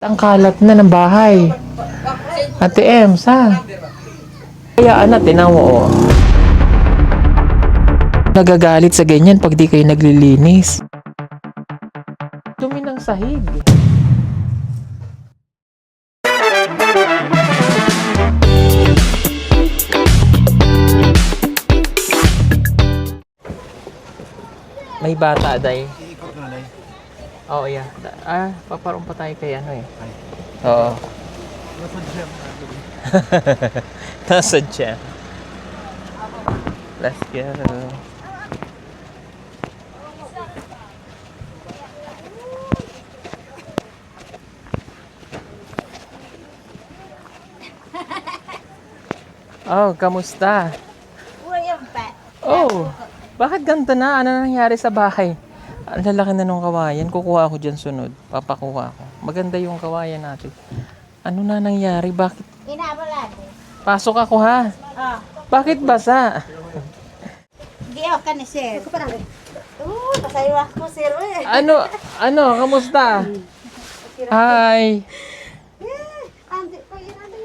Ang kalat na ng bahay. Ate Ems, ha? Kaya anak, tinaw mo, oh. Nagagalit sa ganyan pag di kayo naglilinis. Dumi ng sahig. May bata, day. Iikot na lang. Oo, yeah. Paparong pa tayo kay ano eh. Oo. Nasaan siya? Nasaan siya? Let's go. Oh, kamusta? Oh, bakit ganito na? Ano nangyari sa bahay? Ang lalaki na nung kawayan. Kukuha ako dyan sunod. Papakuha ako. Maganda yung kawayan natin. Ano na nangyari? Bakit? Inabalado. Pasok ako, ha? Ah, Bakit basa? di ako ka ni sir. Pasayo ako sir. Ano? Kamusta? Hi. Andi pa yun, andi.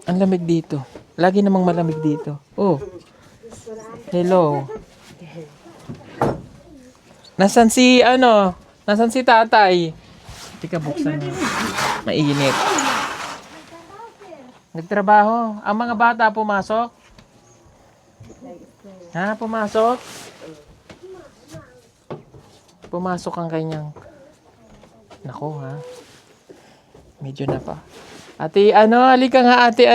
Ang lamig dito. Lagi namang malamig dito. Oh. Hello. Nasaan si Nasaan si tatay? Tika, buksan mo. Mainit. Nagtrabaho. Ang mga bata pumasok? Ha? Pumasok? Pumasok ang kanyang... Nako, ha? Medyo na pa. Ate, halika nga ate,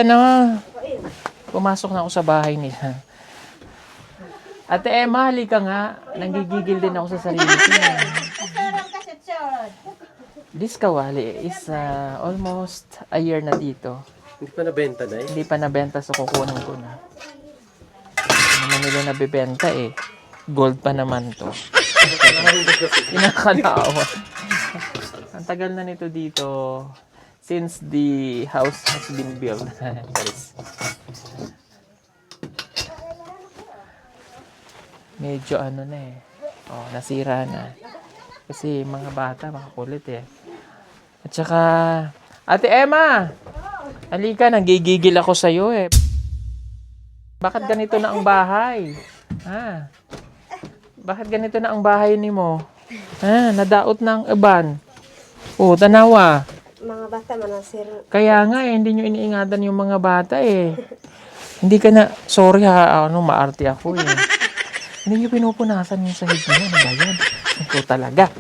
Pumasok na ako sa bahay nila. Ate Emma, halika nga. Nanggigigil din ako sa sarili ko. This kawali is almost a year na dito. Hindi pa nabenta na eh. Hindi pa nabenta, so kukunin ko na. Hindi naman nila nabibenta eh. Gold pa naman to. Inakalaawa. Ang tagal na nito dito since the house has been built. Guys. Medyo na eh. Oh, nasira na. Kasi mga bata, makakulit eh. At saka, Ate Emma! Halika, nanggigigil ako sa'yo eh. Bakit ganito na ang bahay? Ha? Bakit ganito na ang bahay ni mo? Ha? Nadaot na ang iban. Oh, tanawa. Mga bata man sir. Kaya nga eh, hindi nyo iniingatan yung mga bata eh. Hindi ka na, sorry ha, maarte ako eh. Hindi nyo pinupunasan yung sahig nyo. Ano ba yan? Ito talaga.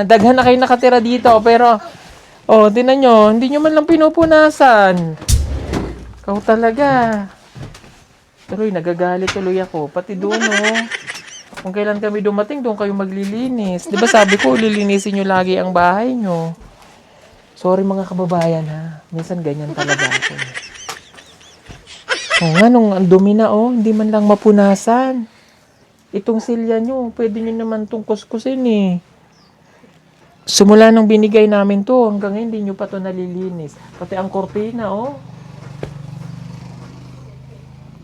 Daghan na kayo nakatira dito, pero, tinan nyo, hindi nyo man lang pinupunasan. Ikaw talaga. Tuloy, nagagalit tuloy ako. Pati doon, Kung kailan kami dumating, doon kayo maglilinis. Di ba sabi ko, lilinisin nyo lagi ang bahay nyo. Sorry mga kababayan, ha. Minsan ganyan talaga ako. Nung ang dumi na, hindi man lang mapunasan. Itong silya nyo, pwede nyo naman itong kuskusin, eh. Simula nung binigay namin to, hanggang ngayon, hindi nyo pa to nalilinis. Pati ang kortina,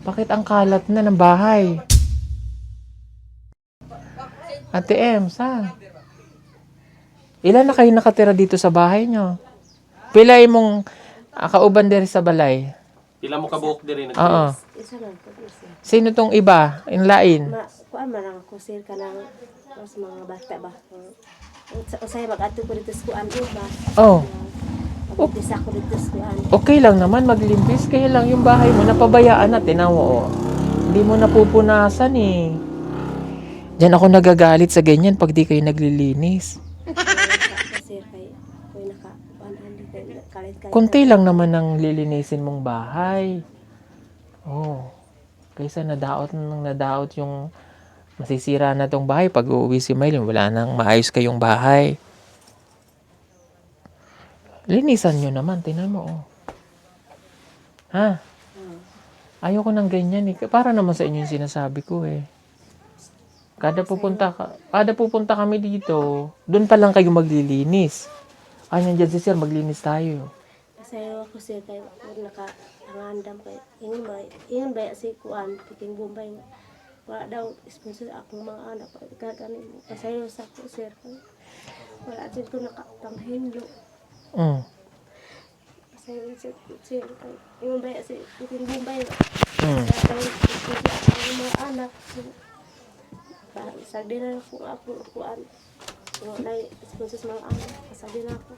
Bakit ang kalat na ng bahay? Ate Ems, ha? Ilan na kayo nakatira dito sa bahay nyo? Pilay mong kauban diri sa balay? Pila mo kabuok din rin. Oo. Isa lang po isa. Sino tong iba? Inlain? Kuan man lang ako sir ka ng mga bata ba. Usay mag-adto ko dito sa kuan ba. Oh. Mag-umpisa ko dito sa kuan. Okay lang naman maglimpis. Kaya lang yung bahay mo, napabayaan na. Tinaw mo, Hindi mo napupunasan eh. Diyan ako nagagalit sa ganyan pag di kayo naglilinis. Sir kay naka kalit. Konti lang naman ang lilinisin mong bahay. Kaysa nadaot yung masisira na tong bahay. Pag uuwi si Maylin, wala nang maayos kayong bahay. Linisan nyo naman, tingnan mo, Ha? Ayoko ng ganyan eh. Para naman sa inyo yung sinasabi ko eh. Kada pupunta kami dito, doon pa lang kayo maglilinis. Nandiyan si sir, maglinis tayo. Sayo ako sir kay naka nangandam kay ingon ba si kuan piting bombay wala daw sponsor akong mga anak. Kaganin mo, pasayo sa ako, sir. Wala din ko nakapanghinlo. Mm. Pasayo sa sir. Yung baya, yung bumbay. Mm. Kaya sponsor akong mga anak. Sagdi na ako, kuan. Wala sponsor sa mga anak. Sagdi na ako.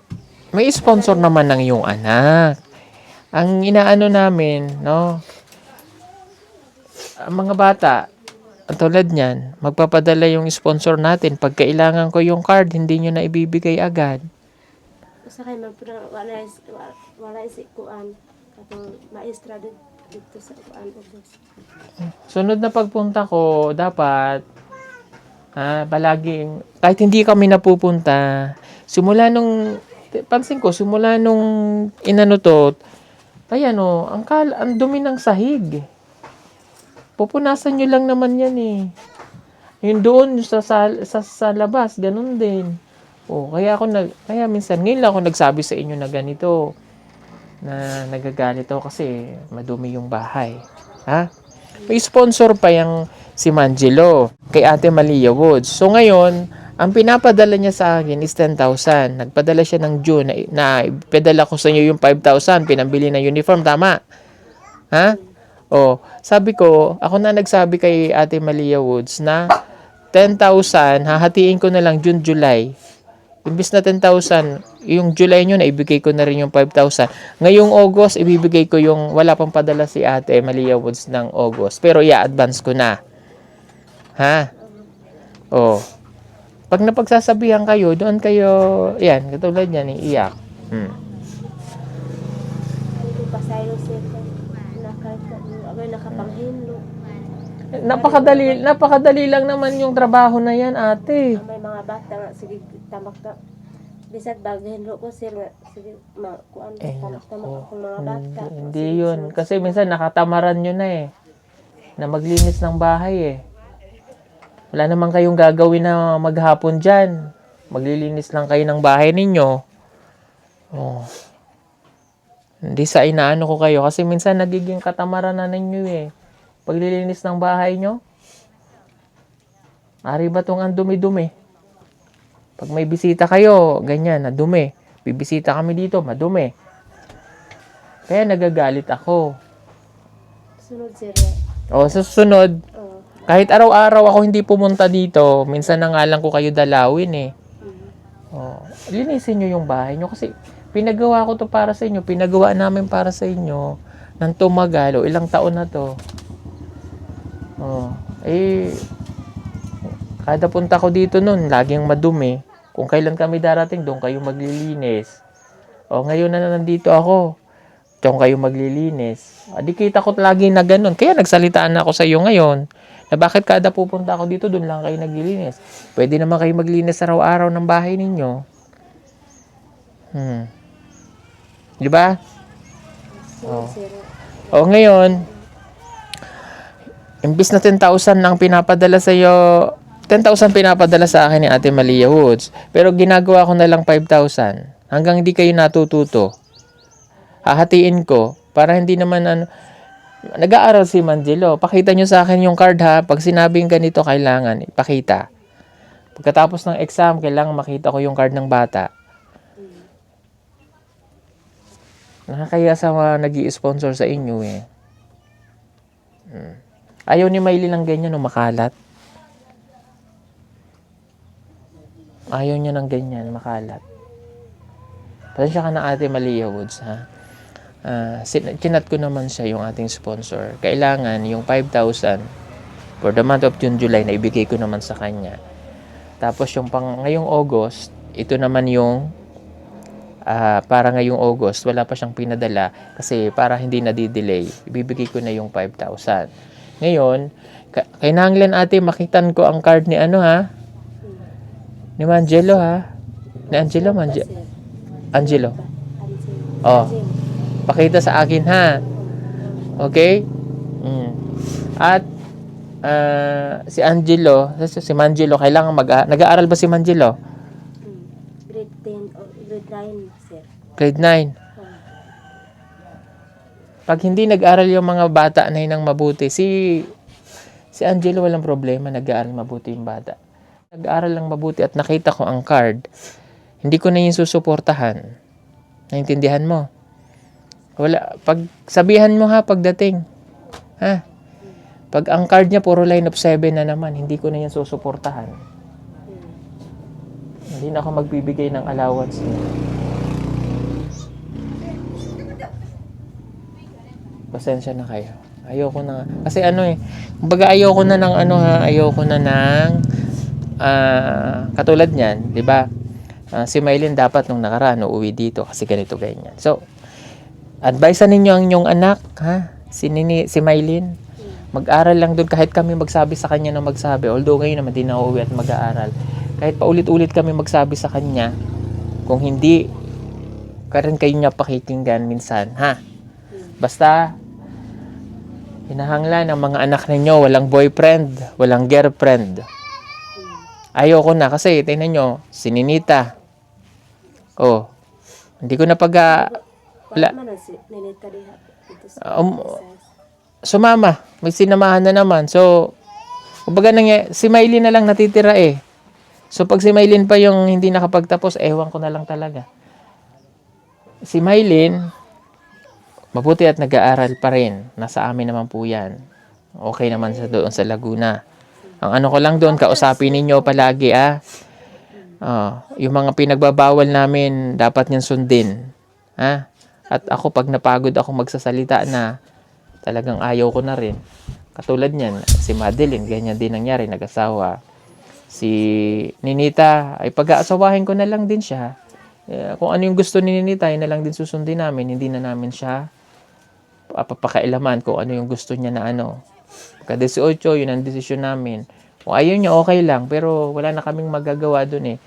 May sponsor naman ng iyong anak. Ang inaano namin, no? Ang mga bata, tulad niyan, magpapadala yung sponsor natin. Pag kailangan ko yung card, hindi nyo na ibibigay agad. Usa kay man pud wala si kuan katong maestra dito sa kuan Ogos. Sunod na pagpunta ko, dapat, palaging, kahit hindi kami napupunta, simula nung inano to, ayan o, ang dumi ng sahig. Pupunasan nyo lang naman yan eh. Yung doon, sa labas, ganun din. Kaya minsan, ngayon lang ako nagsabi sa inyo na ganito, na nagagalit ako kasi madumi yung bahay. Ha? May sponsor pa yung si Mangelo kay Ate Malia Woods. So ngayon, ang pinapadala niya sa akin is 10,000. Nagpadala siya ng June na ipadala ko sa inyo yung 5,000. Pinambili ng uniform. Tama? Ha? Sabi ko, ako na nagsabi kay Ate Malia Woods na 10,000, hahatiin ko na lang June, July. Imbis na 10,000, yung July nyo na ibigay ko na rin yung 5,000. Ngayong August, ibibigay ko yung wala pang padala si Ate Malia Woods ng August. Pero i-advance ko na. Ha? Pag napagsasabihan kayo, doon kayo, yan, katulad yan, iiyak. Hindi ko pasayo sir. Nakapanghinlo. Napakadali lang naman yung trabaho na yan, ate. May mga bata nga sige tamak na bisag baghinlo ko sir nga sige kuan tamak akong mga bata. Hindi yun. Kasi minsan nakatamaran nyo na eh. Na maglinis ng bahay eh. Wala naman kayong gagawin na maghapon dyan. Maglilinis lang kayo ng bahay ninyo. Hindi sa inaano ko kayo. Kasi minsan nagiging katamaran na ninyo eh. Paglilinis ng bahay nyo. Ari ba itong ang dumi-dumi? Pag may bisita kayo, ganyan, na dumi. Bibisita kami dito, madumi. Kaya nagagalit ako. Sunod sir. Sa susunod, kahit araw-araw ako hindi pumunta dito, minsan na nga lang ko kayo dalawin eh. Linisin nyo yung bahay nyo kasi pinagawa ko to para sa inyo. Pinagawa namin para sa inyo ng tumagal. Ilang taon na to. Kada punta ko dito nun, laging madumi. Kung kailan kami darating, doon kayo maglilinis. Ngayon na nandito ako, doon kayo maglilinis. Di kita ko lagi na ganun. Kaya nagsalitaan ako sa iyo ngayon. Na bakit kada pupunta ako dito, doon lang kayo naglilinis. Pwede naman kayo maglinis araw-araw ng bahay ninyo. Di ba? Ngayon, imbis na 10,000 nang pinapadala sa iyo, 10,000 pinapadala sa akin ni Ate Malia Woods. Pero ginagawa ko na lang 5,000. Hanggang hindi kayo natututo. Hahatiin ko para hindi naman nag-aaral si Mangelo. Pakita nyo sa akin yung card ha. Pag sinabing ganito, kailangan ipakita. Pagkatapos ng exam, kailangan makita ko yung card ng bata. Nakakaya sa mga nag-i-sponsor sa inyo eh. Ayaw ni Maylin ng ganyan o makalat. Ayaw niya ng ganyan, makalat. Pasensya ka na Ate Malia Woods ha. Kinat ko naman siya yung ating sponsor. Kailangan yung 5,000 for the month of June, July na ibigay ko naman sa kanya. Tapos yung ngayong August, ito naman yung para ngayong August, wala pa siyang pinadala kasi para hindi na-delay, ibibigay ko na yung 5,000. Ngayon, kailangan ate, makitan ko ang card ni ni Mangelo ha. Ni Angelo, Angelo. Pakita sa akin ha. Okay? At si Angelo, si Mangelo, kailangan nag-aaral ba si Mangelo? Grade 10 o grade 9, sir. Grade 9. Pag hindi nag-aral yung mga bata na yun ng mabuti, si Si Angelo walang problema, nag-aaral mabuti yung bata. Nag-aaral lang mabuti at nakita ko ang card, hindi ko na yung susuportahan. Naintindihan mo? Wala, pag sabihan mo ha pagdating. Ha? Pag ang card niya puro line of 7 na naman, hindi ko na yan susuportahan. Hindi na ako magbibigay ng allowance niya. Pasensya na kayo. Ayoko na. Kasi kumbaga ayoko na ng ayoko na ng katulad niyan, 'di ba? Si Mylene dapat nung nakaraan uuwi dito kasi ganito ganyan. So, advisean ninyo ang inyong anak, ha? Si Mylene, mag-aral lang doon kahit kami magsabi sa kanya na magsabi. Although ngayon naman din na uuwi at mag-aaral. Kahit paulit-ulit kami magsabi sa kanya, kung hindi ka rin kayo niya pakikinggan minsan, ha? Basta hinahanglan ng mga anak ninyo, walang boyfriend, walang girlfriend. Ayoko na kasi, tingnan nyo, si Ninita. Oh, hindi ko na wala. Mana si Ninita diha dito sa Sumama, may sinamahan na naman. So, kumbaga si Mylene na lang natitira eh. So, pag si Mylene pa yung hindi nakapagtapos, ewan ko na lang talaga. Si Mylene, mabuti at nag-aaral pa rin. Nasa amin naman po yan. Okay naman doon sa Laguna. Ang ano ko lang doon, kausapin ninyo palagi yung mga pinagbabawal namin, dapat niyang sundin. Ha? At ako, pag napagod ako magsasalita na, talagang ayaw ko na rin. Katulad niyan, si Madeline, ganyan din nangyari, nag-asawa. Si Ninita, ay pag-aasawahin ko na lang din siya. Kung ano yung gusto ni Ninita, yun na lang din susundin namin. Hindi na namin siya papakailaman kung ano yung gusto niya na Pagka 18, yun ang desisyon namin. Kung ayaw niya, okay lang. Pero wala na kaming magagawa dun eh.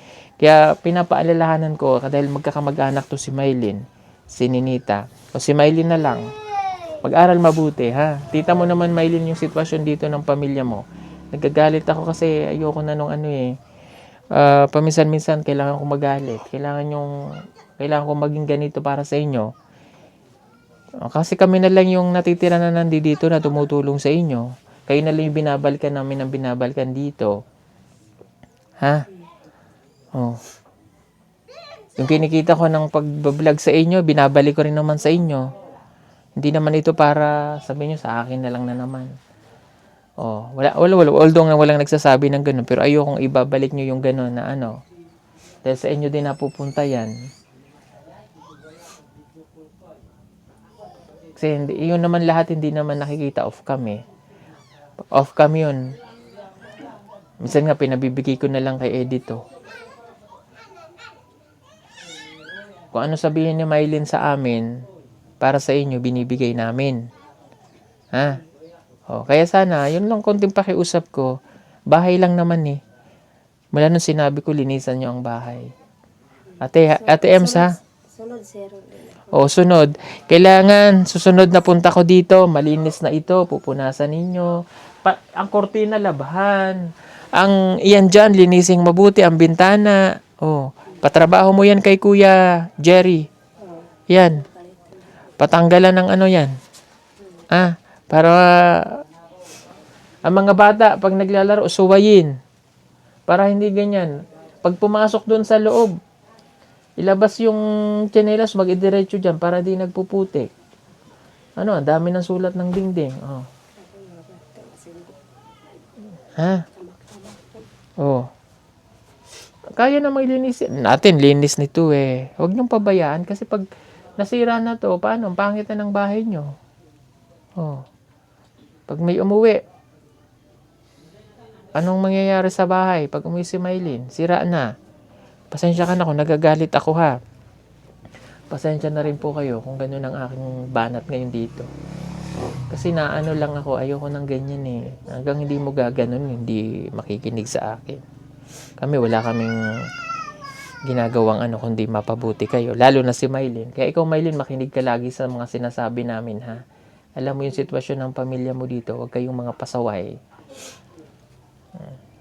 Kaya pinapaalalahanan ko, dahil magkakamag-anak to si Mylene, si Ninita, o si Mylene na lang. Mag-aral mabuti, ha? Tita mo naman, Mylene, yung sitwasyon dito ng pamilya mo. Nagagalit ako kasi ayoko na nung paminsan-minsan kailangan ko magalit. Kailangan ko maging ganito para sa inyo. Kasi kami na lang yung natitira na nandito na tumutulong sa inyo. Kayo na lang yung binabalkan namin ang binabalkan dito. Ha? Oh. Yung kinikita ko ng pag-vlog sa inyo, binabalik ko rin naman sa inyo. Hindi naman ito para sabihin nyo sa akin na lang na naman. Oh, wala. Although nga walang nagsasabi ng ganun, pero ayokong ibabalik nyo yung ganun na Dahil sa inyo din napupunta yan. Kasi yun naman lahat hindi naman nakikita off cam eh. Off cam yun. Minsan nga pinabibigay ko na lang kay Edito. Kung ano sabihin ni Mylene sa amin, para sa inyo binibigay namin. Ha? Kaya sana, yun lang konting pakiusap ko. Bahay lang naman eh. Mula nung sinabi ko, linisan nyo ang bahay. Ate Ems ha? Sunod, zero. Sunod. Kailangan, susunod na punta ko dito, malinis na ito, pupunasan ninyo. Ang kortina labhan. Ang iyan dyan, linising mabuti, ang bintana. Patrabaho mo yan kay Kuya Jerry. Yan. Patanggalan ng yan. Para ang mga bata, pag naglalaro, suwayin. Para hindi ganyan. Pag pumasok doon sa loob, ilabas yung tsinelas, mag-idiretso dyan para di nagpuputik. Ang dami ng sulat ng dingding. Ha? Kaya na maglinisin. Natin, linis nito eh. Huwag niyong pabayaan kasi pag nasira na to, paano? Ang pangit na ng bahay niyo. Pag may umuwi, anong mangyayari sa bahay? Pag umuwi si Mylene, sira na. Pasensya ka na kung nagagalit ako ha. Pasensya na rin po kayo kung gano'n ang aking banat ngayon dito. Kasi lang ako, ayoko ng ganyan eh. Hanggang hindi mo gaganon, hindi makikinig sa akin. Kami wala kaming ginagawang kundi mapabuti kayo. Lalo na si Mylene. Kaya ikaw Mylene, makinig ka lagi sa mga sinasabi namin ha. Alam mo yung sitwasyon ng pamilya mo dito, huwag kayong mga pasaway.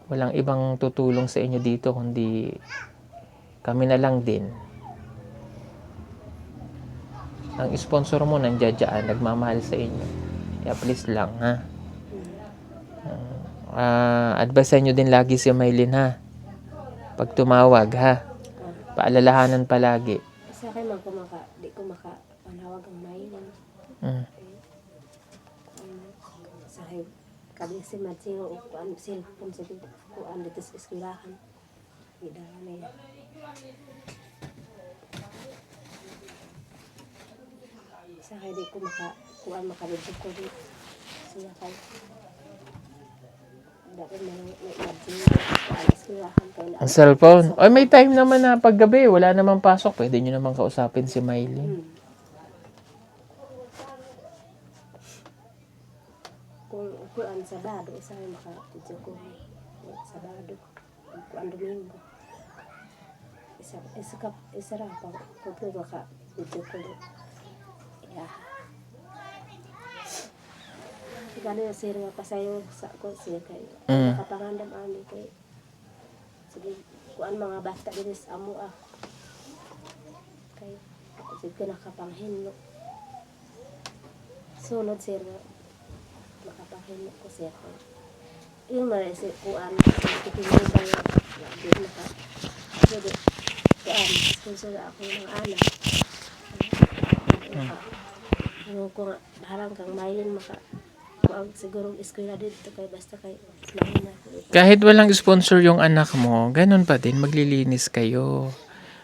Walang ibang tutulong sa inyo dito kundi kami na lang din. Ang sponsor mo nandiyan, nagmamahal sa inyo. Kaya please lang ha. advisean nyo din lagi si Maylin ha. Pag tumawag ha. Paalalahanan palagi. Sa akin man di ko panawag ang mayon. Mm. Sa akin, kami si Madsino, kuan cellphone sa kuan dito sa eskwelahan. Idala na yan. Sa akin, di ko makabidyo ko dito. Siya kay dapat may Madsino, kuan eskwelahan kayo Ang cellphone. Ay, may time naman na paggabi. Wala namang pasok. Pwede nyo naman kausapin si Maylin. Kung kuan Sabado, isa ay makabidyo ko. Sabado, kuan Domingo. Isa ra pa kung makabidyo ko. Yeah. Gano'n yung sir nga pasayo sa ko siya kay nakapangandam ani kay sige kuan mga bata din sa amo kay sige nakapanghinlo sunod sir nga nakapanghinlo ko siya kay yung mga si kuan titingin ba nga di naka sige kuan sponsor ako ng anak ano ko nga harang kang mayon maka kuan siguro eskwela dito kay basta kay mahina ko. Kahit walang sponsor yung anak mo, ganun pa din, maglilinis kayo.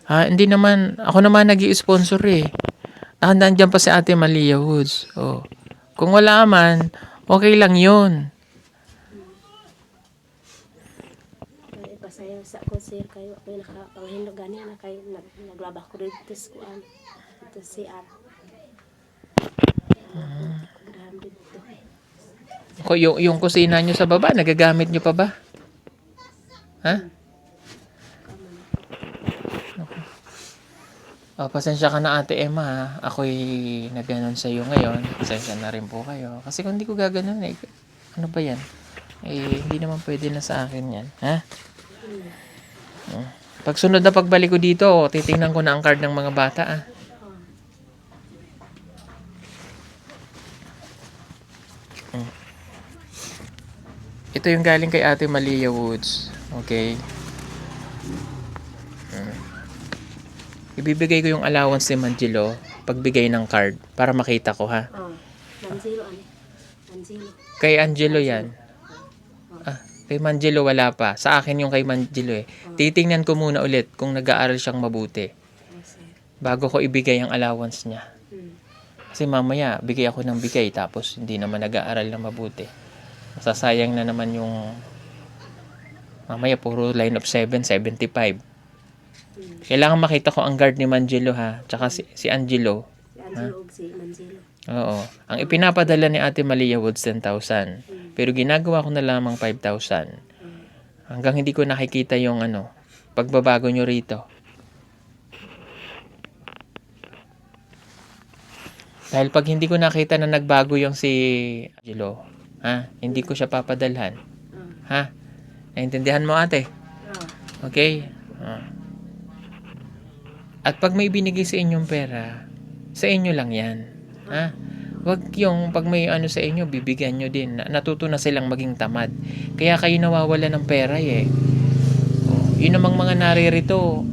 Hindi naman, ako naman nag-i-sponsor eh. Nandyan pa si Ate Malia Woods. Oh. Kung wala man, okay lang yun. Kaya pasayo sa ko sir kayo ako nakapanghinlo gani na kay naglaba ko dito sa kuan dito si Yung kusina nyo sa baba, nagagamit nyo pa ba? Ha? Okay. Pasensya ka na Ate Emma ha. Ako'y naganon sa iyo ngayon. Pasensya na rin po kayo. Kasi kung hindi ko gaganon ano ba yan? Hindi naman pwede na sa akin yan. Ha? Pag sunod na pagbalik ko dito, titingnan ko na ang card ng mga bata Ito yung galing kay Ate Malia Woods. Okay. Ibibigay ko yung allowance ni Manjilo pagbigay ng card para makita ko ha. Manzilo ani. Manzilo. Kay Angelo yan. Kay Manjilo wala pa. Sa akin yung kay Manjilo eh. Titingnan ko muna ulit kung nag-aaral siyang mabuti. Bago ko ibigay ang allowance niya. Kasi mamaya bigay ako ng bigay tapos hindi naman nag-aaral na mabuti. Masasayang na naman yung mamaya puro line of 7, 75. Kailangan makita ko ang guard ni Manjilo ha. Tsaka si Angelo. Si Angelo ug si Manzilo. Oo. Ang ipinapadala ni Ate Malia Woods 10,000. Pero ginagawa ko na lamang 5,000. Hanggang hindi ko nakikita yung pagbabago nyo rito. Dahil pag hindi ko nakita na nagbago yung si Angelo, hindi ko siya papadalhan. Ha? Naintindihan mo ate? Okay? At pag may binigay sa inyong pera, sa inyo lang yan. Ha? Wag yung pag may sa inyo, bibigyan nyo din. Natuto na silang maging tamad. Kaya kayo nawawala ng pera eh. Yun namang mga naririto.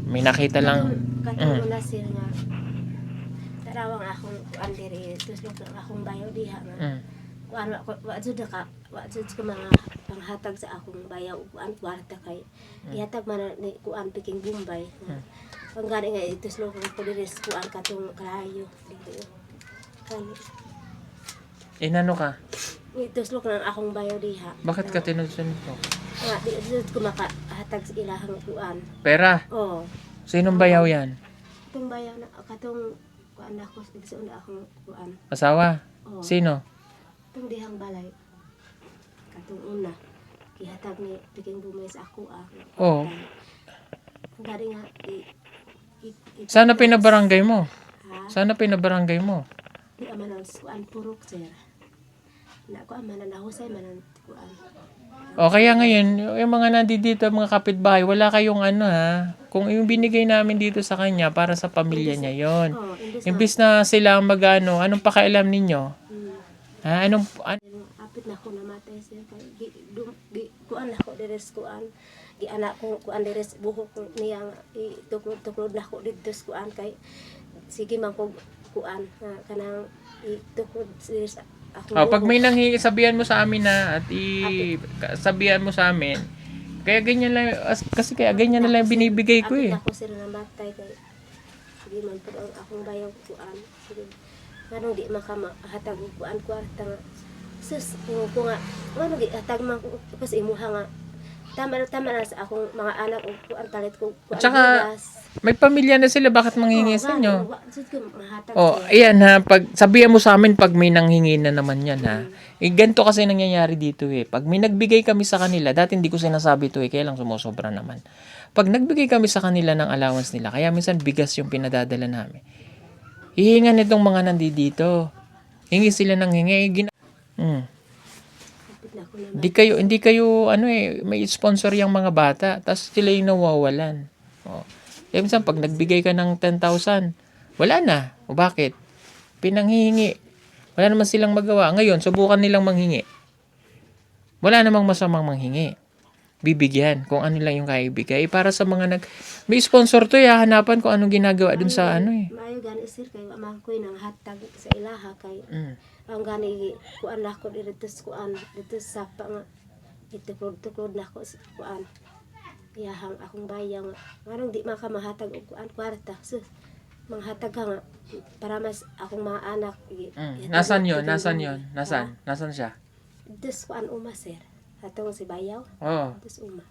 May nakita lang. Katong una sir nga. Tarawang akong andiri. Tuslok lang akong bayaw diha nga. Wajud ko mga panghatag sa akong bayaw kuan kwarta kay ihatag man ni kuan piking Bombay. Ang gani nga ituslok ko diri sa kuan katong kalayo dito. Inano ka? Ituslok lang akong bayaw diha. Bakit ka tinutsunod ko? Nga di ko makahatag sa ilahang kuan. Pera? Oo. Sinong bayaw yan? Katong bayaw na katong kuan ako sa una akong kuan. Asawa? Oo. Sino? Katong dihang balay. Katong una ihatag ni piking Bombay sa ako Oo. Ang gani nga Sana pinabarangay mo. Ha? Sana pinabarangay mo. Di amanan kuan purok sir. Na ko amanan husay manan kuan. O kaya ngayon, yung mga nandito, mga kapitbahay, wala kayong Kung yung binigay namin dito sa kanya para sa pamilya niya yon. Oh, Imbis na sila ang anong pakialam ninyo? Hmm. Ha? Anong Apo Kapit na ko namatay sir kay kuan ako deres kuan gi anak ko kuan deres buhok niya nga ituklod na ko dito sa kuan kay sige man ko kuan kanang ituklod deres ako. Pag may nanghingi, sabihan mo sa amin na at sabihan mo sa amin. Kaya ganyan lang, kasi kaya ganyan na lang binibigay ko eh. Ako sir namatay kay sige man po ang akong bayaw kuan sige kanang di makahatag og kuan kwarta nga sus ko nga ano gi hatag man ko kasi imuha nga tama na sa akong mga anak o kuan palit ko kuan. Tsaka, may pamilya na sila, bakit manghingi sa inyo? Oh, Ayan ha, pag sabihan mo sa amin pag may nanghingi na naman yan ha. Ganito kasi nangyayari dito eh. Pag may nagbigay kami sa kanila, dati hindi ko sinasabi to eh, kaya lang sumusobra naman. Pag nagbigay kami sa kanila ng allowance nila, kaya minsan bigas yung pinadadala namin. Hihingan itong mga nandito. Hingi sila ng hingi. Hindi kayo may sponsor yung mga bata, tapos sila yung nawawalan. Kaya minsan pag nagbigay ka ng 10,000, wala na. O bakit? Pinanghihingi. Wala naman silang magawa. Ngayon, subukan nilang manghingi. Wala namang masamang manghingi. Bibigyan kung ano lang yung kaya ibigay. Para sa mga may sponsor to, hanapan kung anong ginagawa dun sa Maayo gani sir kay wa man koy nang hatag sa ilaha kay ang gani kuan nako dito sa pa nga ituklod nako sa kuan iyahang akong bayang nganong di man ka mahatag og kuan kwarta sus manghatag ka nga para mas akong mga anak Nasaan siya? dito sa kuan uma sir atong si bayaw dito sa uma.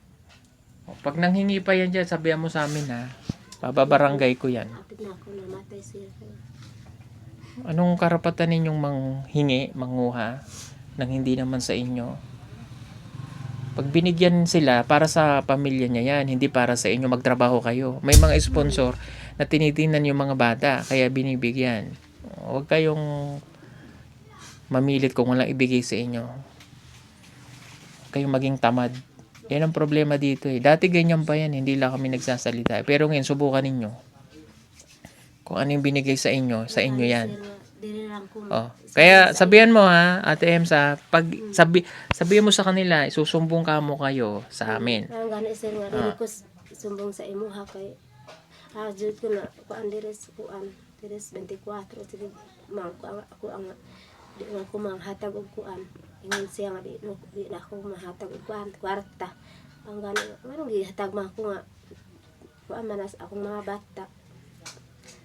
Pag nanghingi pa yan dyan, sabihan mo sa amin ha. Bababarangay ko yan. Kapit na ako namatay sir. Anong karapatan ninyong manghingi, manguha, nang hindi naman sa inyo? Pag binigyan sila, para sa pamilya niya yan, hindi para sa inyo, magtrabaho kayo. May mga sponsor na tinitingnan yung mga bata, kaya binibigyan. Huwag kayong mamilit kung walang ibigay sa inyo. Huwag kayong maging tamad. Yan ang problema dito eh. Dati ganyan pa yan, hindi lang kami nagsasalita. Pero ngayon, subukan ninyo. Kung ano yung binigay sa inyo yan. Kaya sabihan mo ha, Ate Emsa, pag sabihan mo sa kanila, isusumbong ka mo kayo sa amin. Ang gani sir nga dili ko sumbong sa imo ha kay jud ko na kuan deres 24 sige man ako ang di man ko manghatag og kuan. Ingon siya nga di na ako mahatag og kuan kwarta. Ang gani anong gihatag man ko nga kuan manas akong mga bata.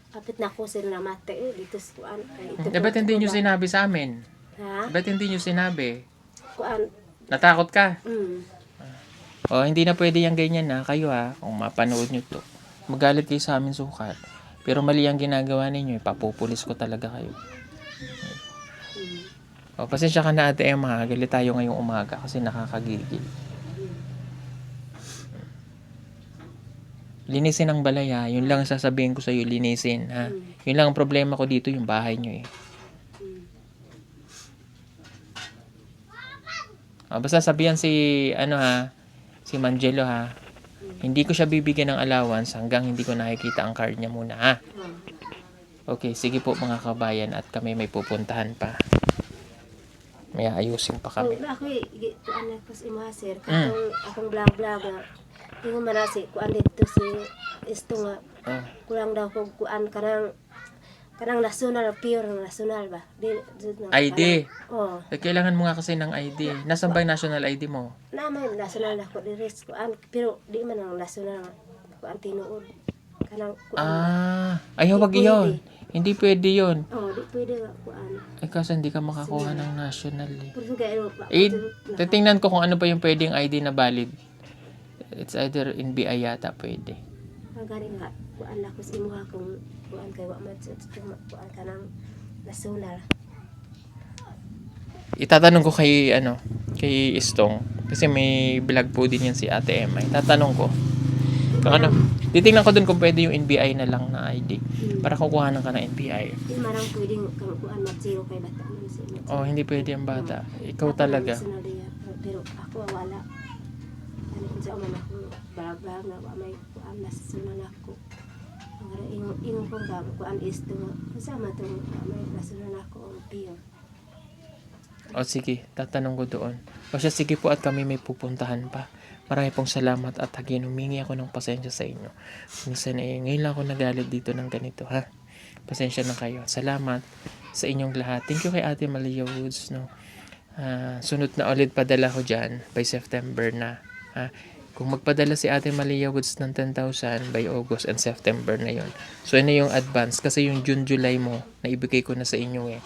Kapit na ko sila namatay dito sa kuan. Dapat hindi nyo sinabi sa amin. Ha? Dapat hindi nyo sinabi. Kuan. Natakot ka? Hindi na pwede yung ganyan na kayo ha. Kung mapanood nyo to. Magalit kayo sa amin sukat. Pero mali ang ginagawa ninyo. Papupulis ko talaga kayo. Pasensya ka na Ate Emma. Galit tayo ngayong umaga kasi nakakagigil. Linisin ang balay ha. Yun lang sasabihin ko sa iyo, linisin ha. Yun lang ang problema ko dito, yung bahay nyo eh. Basta sabihan si si Manjelo ha. Hindi ko siya bibigyan ng allowance hanggang hindi ko nakikita ang card niya muna ha. Okay, sige po mga kabayan at kami may pupuntahan pa. May ayusin pa kami. Ako kuan ko si Maser katong akong vlog nga. Ingon man si kuan dito si isto nga kulang daw ko kuan kanang national pure national ba ID kailangan mo nga kasi ng ID. Nasaan ba yung national ID mo? Naman national na ko diris kuan pero di man ang national kuan tinuod kanang kuan wag iyon. Hindi pwede yun. di pwede nga kuan Kasi hindi ka makakuha ng national eh. Titingnan ko kung ano pa yung pwedeng ID na valid. It's either in BI yata pwede. Gani nga kuan ako sa imuha kung kuan kay wa man kuan kanang national. Itatanong ko kay kay Istong kasi may vlog po din yan si Ate Emma. Itatanong ko. Kung titingnan ko dun kung pwede yung NBI na lang na ID para kukuhanan ka ng NBI. Hindi marang pwedeng kuan mat zero kay bata man si. Hindi pwede ang bata. Ikaw talaga. Pero ako wala. Sa man ako barag na wa may kuan nasunod ako. Ang ingon ko kuan is to kasama to may nasunod ako ang piyo. O sige, tatanong ko doon. O siya, sige po at kami may pupuntahan pa. Marami pong salamat at again, humingi ako ng pasensya sa inyo. Minsan ngayon lang ako nagalit dito ng ganito, ha? Pasensya na kayo. Salamat sa inyong lahat. Thank you kay Ate Malia Woods, no? Sunod na ulit padala ko dyan by September na. Kung magpadala si Ate Malia Woods ng 10,000 by August and September na yon. So, yun na yung advance. Kasi yung June, July mo, naibigay ko na sa inyo eh.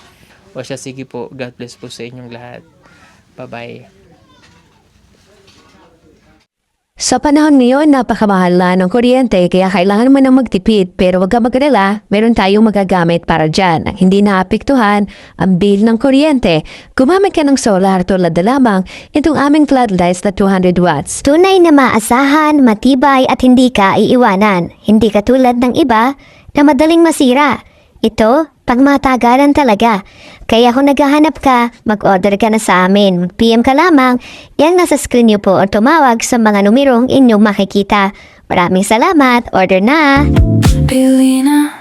O siya, sige po. God bless po sa inyong lahat. Bye-bye. Sa panahon ngayon, napakamahal na ng kuryente kaya kailangan mo nang magtipid pero wag ka mag-alala, meron tayong magagamit para dyan. Ang hindi naapektuhan ang bill ng kuryente. Gumamit ka ng solar tulad na lamang itong aming floodlights na 200 watts. Tunay na maasahan, matibay at hindi ka iiwanan. Hindi katulad ng iba na madaling masira. Ito, pagmatagalan talaga. Kaya kung naghahanap ka, mag-order ka na sa amin. Mag-PM ka lamang, yan nasa screen niyo po o tumawag sa mga numerong inyong makikita. Maraming salamat, order na! Pilina